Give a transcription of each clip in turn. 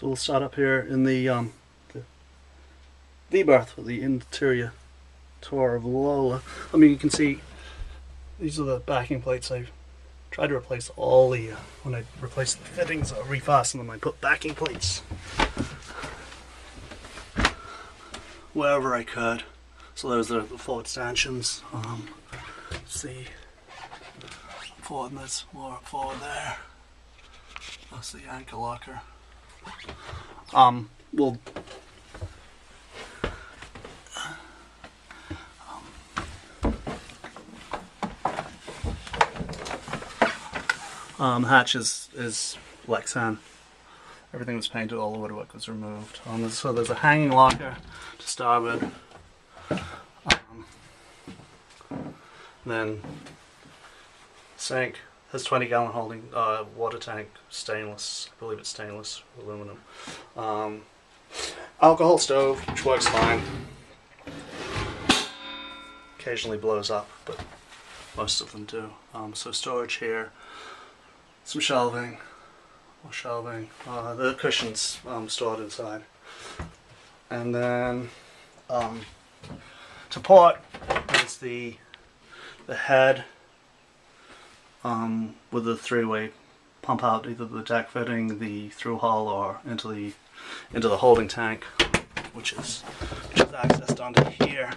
So we'll start up here in the berth with the interior tour of Lola. I mean, you can see these are the backing plates. I've tried to replace all the when I replaced the fittings, I refastened them. I put backing plates wherever I could. So those are the forward stanchions. See, forward, and there's more up forward there. That's the anchor locker. We'll hatch is Lexan. Everything was painted, all the woodwork was removed. So there's a hanging locker to starboard. Then sink has 20-gallon holding water tank, stainless. I believe it's stainless aluminum. Alcohol stove, which works fine. Occasionally blows up, but most of them do. So storage here. Some shelving. More shelving. The cushions stored inside. And then to port is the head with the three-way pump out either the deck fitting, the through hull, or into the holding tank, which is accessed onto here.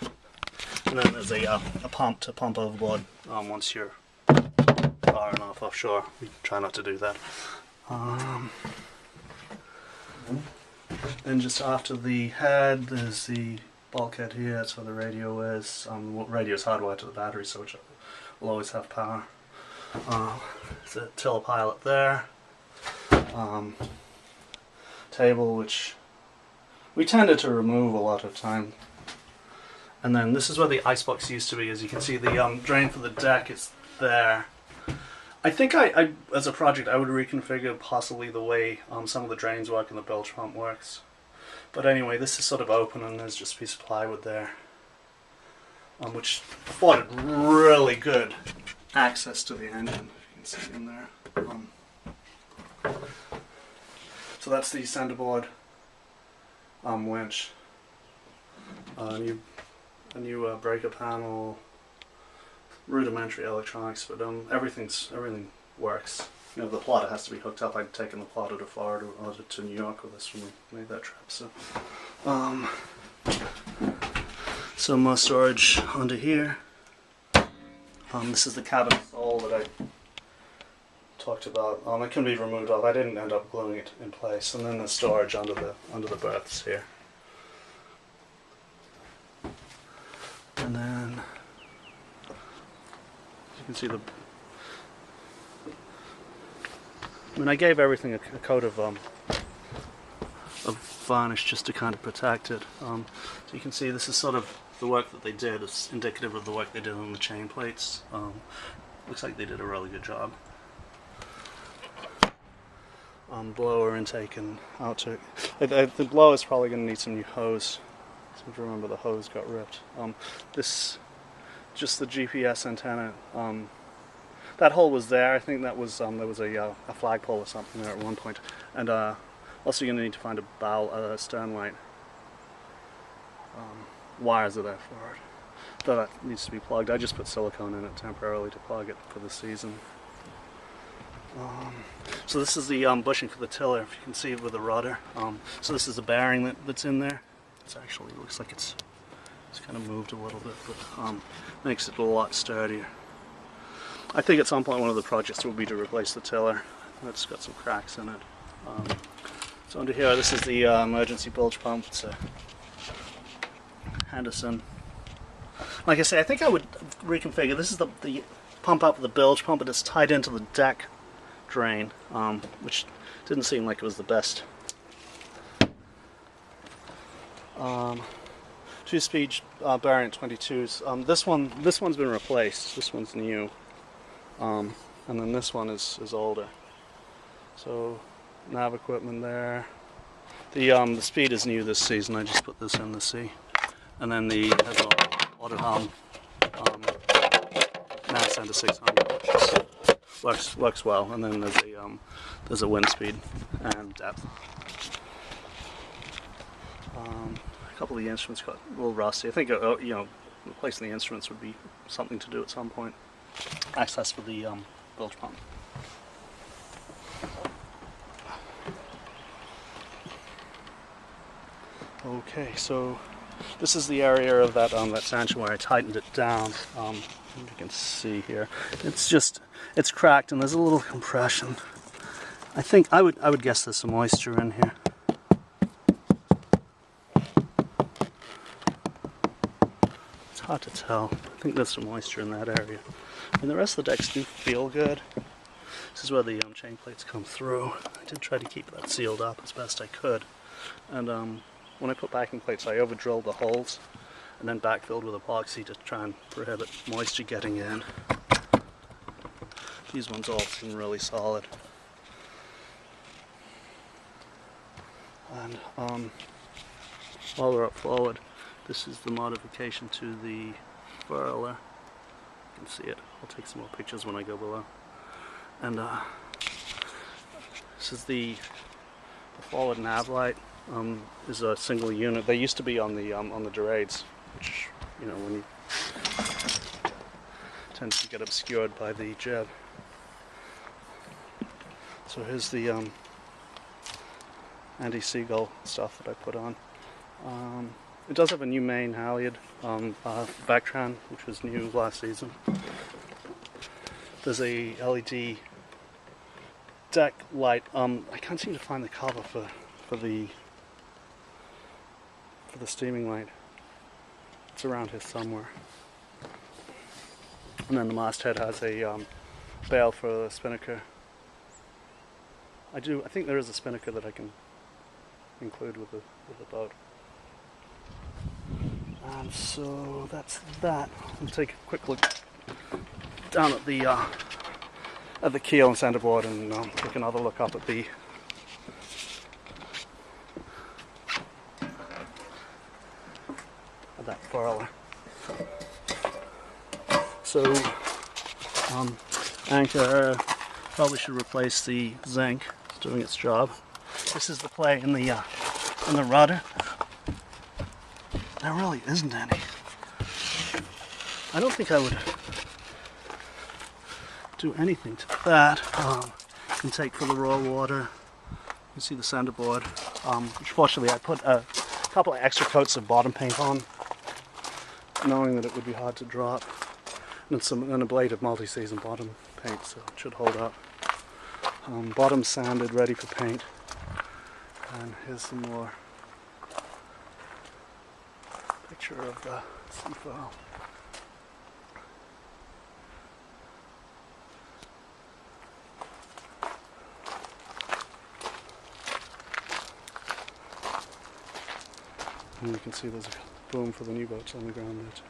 And then there's a pump to pump overboard once you're far enough offshore. We try not to do that. And just after the head, there's the bulkhead here. That's where the radio is. The radio is hardwired to the battery, so it will always have power. There's a tiller pilot there. Table, which we tended to remove a lot of time. And then this is where the icebox used to be. As you can see, the drain for the deck is there. I think I as a project, I would reconfigure possibly the way some of the drains work and the bilge pump works. But anyway, this is sort of open, and there's just a piece of plywood there, which afforded really good access to the engine. You can see in there. So that's the centerboard winch. A new breaker panel. Rudimentary electronics, but everything works. You know, the plotter has to be hooked up. I'd taken the plotter to Florida or to New York with us when we made that trip. So, some more storage under here. This is the cabin sole that I talked about. It can be removed off. I didn't end up gluing it in place. And then the storage under the berths here. And then you can see I gave everything a coat of varnish just to kind of protect it. So you can see this is sort of the work that they did. It's indicative of the work they did on the chain plates. Looks like they did a really good job. Blower intake and outtake. The blower is probably going to need some new hose. So if you remember, the hose got ripped. Just the GPS antenna. That hole was there. I think that was there was a flagpole or something there at one point. And also you're going to need to find a stern light. Wires are there for it. Though that needs to be plugged. I just put silicone in it temporarily to plug it for the season. So this is the bushing for the tiller, if you can see it with the rudder. So this is the bearing that's in there. It actually looks like it's kind of moved a little bit, but makes it a lot sturdier. I think at some point one of the projects will be to replace the tiller. It's got some cracks in it. So under here, this is the emergency bilge pump. It's a Henderson. Like I say, I think I would reconfigure. This is the pump out with the bilge pump, but it's tied into the deck drain, which didn't seem like it was the best. Two-speed bearing 22s. This one's been replaced. This one's new, and then this one is older. So nav equipment there. The speed is new this season. I just put this in the sea, and then the auto helm nav center 600 works well. And then there's a wind speed and depth. A couple of the instruments got a little rusty. I think replacing the instruments would be something to do at some point. Access for the bilge pump. Okay, so this is the area of that stanchion where I tightened it down. You can see here, it's cracked and there's a little compression. I think I would guess there's some moisture in here. It's hard to tell. I think there's some moisture in that area. And the rest of the decks do feel good. This is where the chain plates come through. I did try to keep that sealed up as best I could. And when I put backing plates, I over-drilled the holes and then backfilled with epoxy to try and prohibit moisture getting in. These ones all seem really solid. And while we're up forward, this is the modification to the furler. You can see it. I'll take some more pictures when I go below. And this is the forward nav light. Is a single unit. They used to be on the Dorades, which, you know, when you tends to get obscured by the jib. So here's the anti-seagull stuff that I put on. It does have a new main halyard, Vectran, which was new last season. There's a LED deck light. I can't seem to find the cover for the steaming light. It's around here somewhere. And then the masthead has a bail for the spinnaker. I think there is a spinnaker that I can include with the boat. And so that's that. We'll take a quick look down at the keel and centerboard, and take another look up at that furler. So anchor probably should replace the zinc. It's doing its job. This is the play in the rudder. There really isn't any. I don't think I would do anything to that. You can take for the raw water. You can see the centerboard. Which fortunately I put a couple of extra coats of bottom paint on, knowing that it would be hard to drop. And a blade of multi-season bottom paint, so it should hold up. Bottom sanded, ready for paint. And here's some more picture of the seafowl. And you can see there's a boom for the new boats on the ground there too.